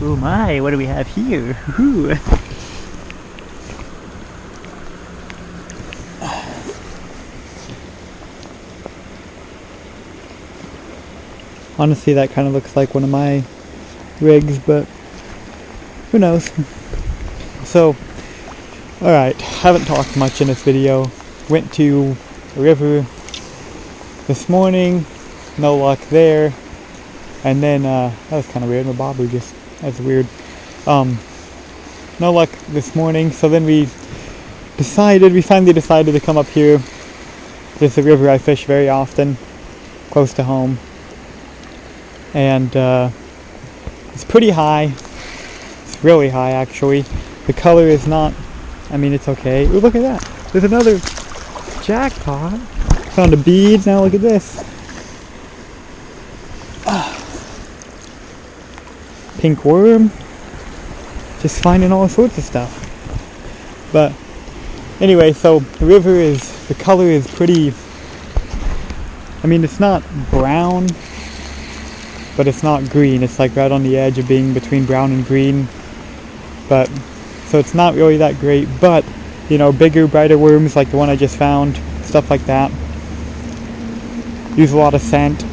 Oh my, what do we have here? Ooh. Honestly, that kind of looks like one of my rigs, but who knows. So, alright, haven't talked much in this video. Went to a river this morning, no luck there. And then, that was kind of weird, my bobber just, that's weird. No luck this morning, so then we finally decided to come up here. This is a river I fish very often, close to home. And it's pretty high. It's really high, actually. The color is not, I mean, it's okay. Ooh, look at that. There's another jackpot. Found a bead. Now look at this. Pink worm. Just finding all sorts of stuff. But anyway, so the color is pretty, I mean, it's not brown, but it's not green. It's like right on the edge of being between brown and green. But, so it's not really that great, but, you know, bigger, brighter worms like the one I just found, stuff like that. Use a lot of scent.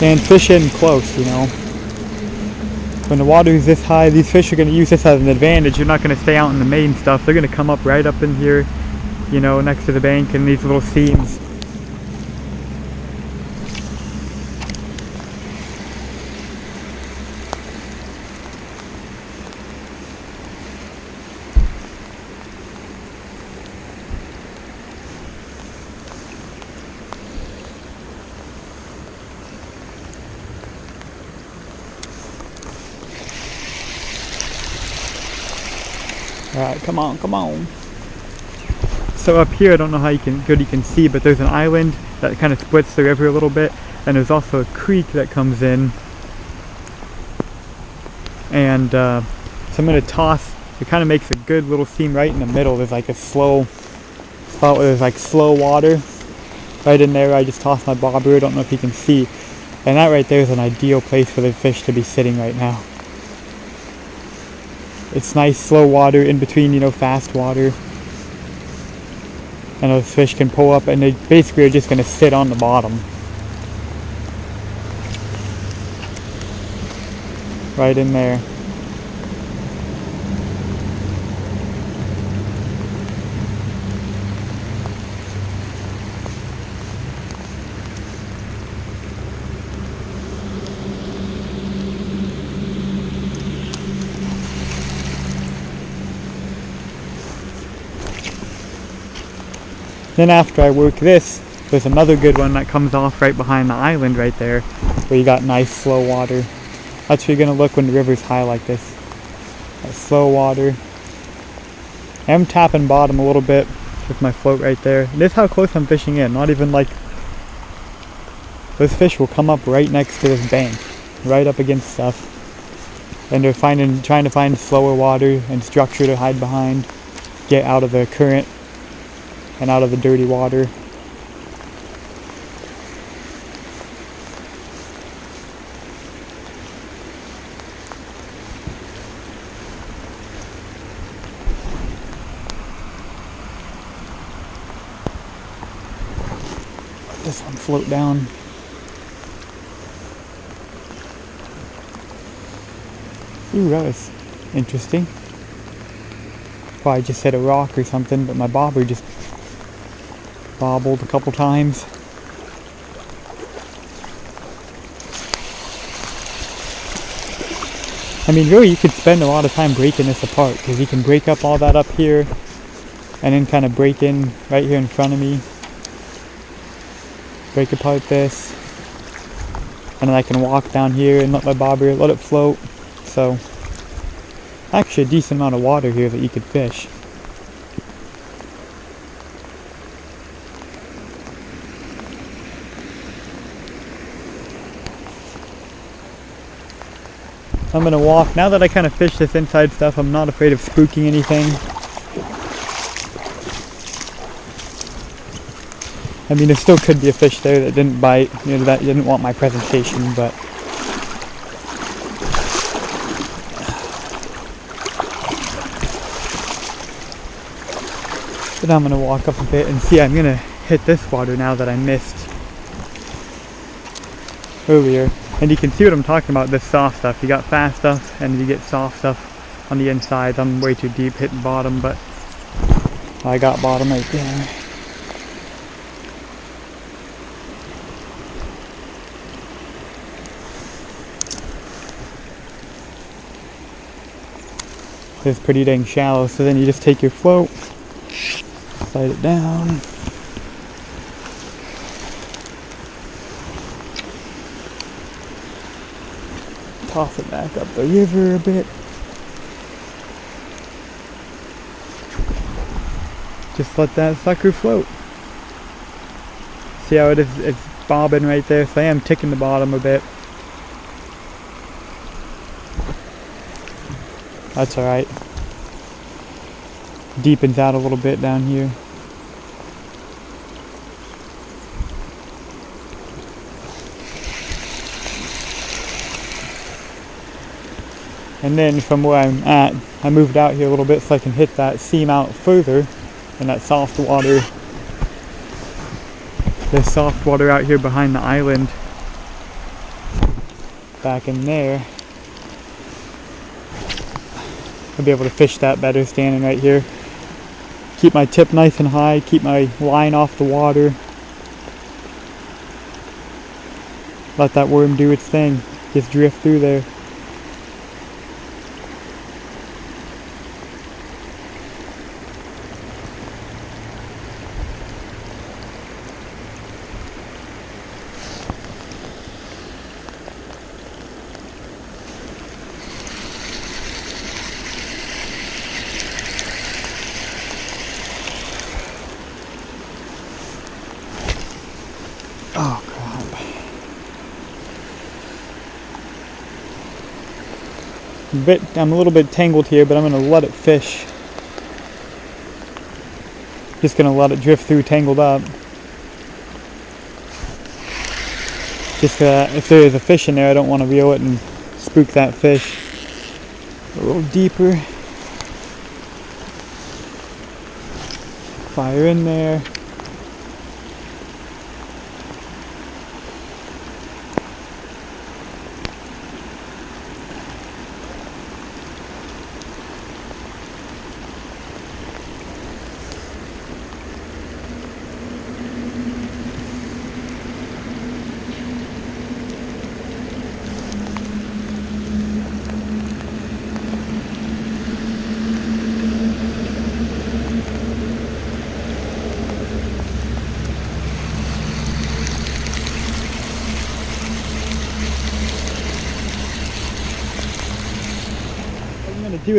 And fish in close, you know. When the water is this high, these fish are going to use this as an advantage. They're not going to stay out in the main stuff. They're going to come up right up in here, you know, next to the bank in these little seams. Alright, come on, come on. So up here, I don't know how you can see, but there's an island that kind of splits the river a little bit, and there's also a creek that comes in. And so I'm going to toss, it kind of makes a good little seam right in the middle. There's like a slow spot where there's like slow water. Right in there, I just tossed my bobber. I don't know if you can see. And that right there is an ideal place for the fish to be sitting right now. It's nice slow water in between, you know, fast water. And those fish can pull up and they basically are just going to sit on the bottom. Right in there. Then after I work this, there's another good one that comes off right behind the island right there, where you got nice slow water. That's where you're going to look when the river's high like this. That slow water. I'm tapping bottom a little bit with my float right there. And this is how close I'm fishing in. Not even like, those fish will come up right next to this bank, right up against stuff. And they're trying to find slower water and structure to hide behind, get out of the current and out of the dirty water. Let this one float down. Ooh, that was interesting. Probably just hit a rock or something, but my bobber just bobbled a couple times. I mean, really, you could spend a lot of time breaking this apart, because you can break up all that up here and then kind of break in right here in front of me. Break apart this, and then I can walk down here and let my bobber, let it float. So actually a decent amount of water here that you could fish. I'm going to walk. Now that I kind of fished this inside stuff, I'm not afraid of spooking anything. I mean, there still could be a fish there that didn't bite, you know, that didn't want my presentation, but I'm gonna walk up a bit and see. I'm gonna hit this water now that I missed earlier, and you can see what I'm talking about. This soft stuff, you got fast stuff and you get soft stuff on the inside. I'm way too deep hitting bottom, but I got bottom right there. It's pretty dang shallow, so then you just take your float, slide it down, toss it back up the river a bit. Just let that sucker float. See how it is? It's bobbing right there, so I am ticking the bottom a bit. That's alright. Deepens out a little bit down here. And then from where I'm at, I moved out here a little bit so I can hit that seam out further in that soft water. There's soft water out here behind the island. Back in there. I'll be able to fish that better standing right here. Keep my tip nice and high, keep my line off the water. Let that worm do its thing. Just drift through there. Oh crap. I'm a little bit tangled here, but I'm going to let it fish. Just going to let it drift through tangled up. Just if there is a fish in there, I don't want to reel it and spook that fish. A little deeper. Fire in there.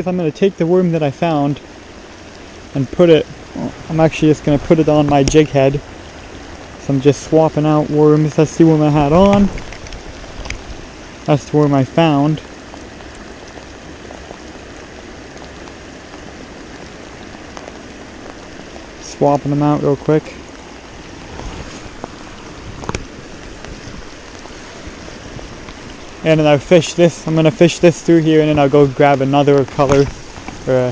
I'm going to take the worm that I found and put it, I'm actually just going to put it on my jig head. So I'm just swapping out worms. That's the worm I had on. That's the worm I found. Swapping them out real quick. And then I'll fish this. I'm going to fish this through here, and then I'll go grab another color or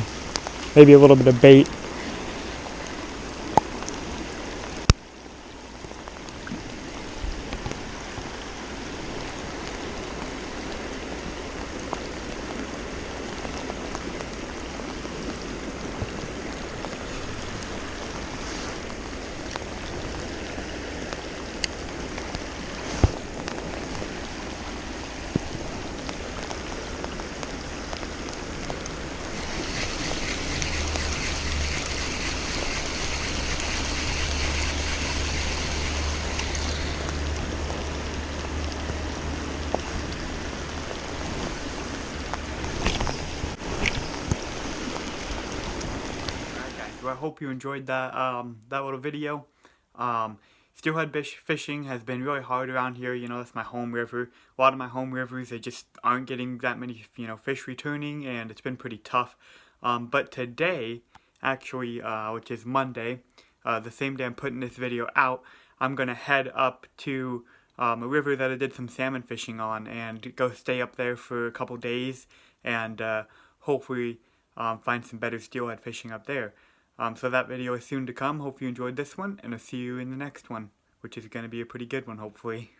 maybe a little bit of bait. So I hope you enjoyed that that little video. Steelhead fishing has been really hard around here. You know, that's my home river. A lot of my home rivers, they just aren't getting that many, you know, fish returning, and it's been pretty tough. But today, actually, which is Monday, the same day I'm putting this video out, I'm going to head up to a river that I did some salmon fishing on and go stay up there for a couple days and hopefully find some better steelhead fishing up there. So that video is soon to come. Hope you enjoyed this one, and I'll see you in the next one, which is going to be a pretty good one, hopefully.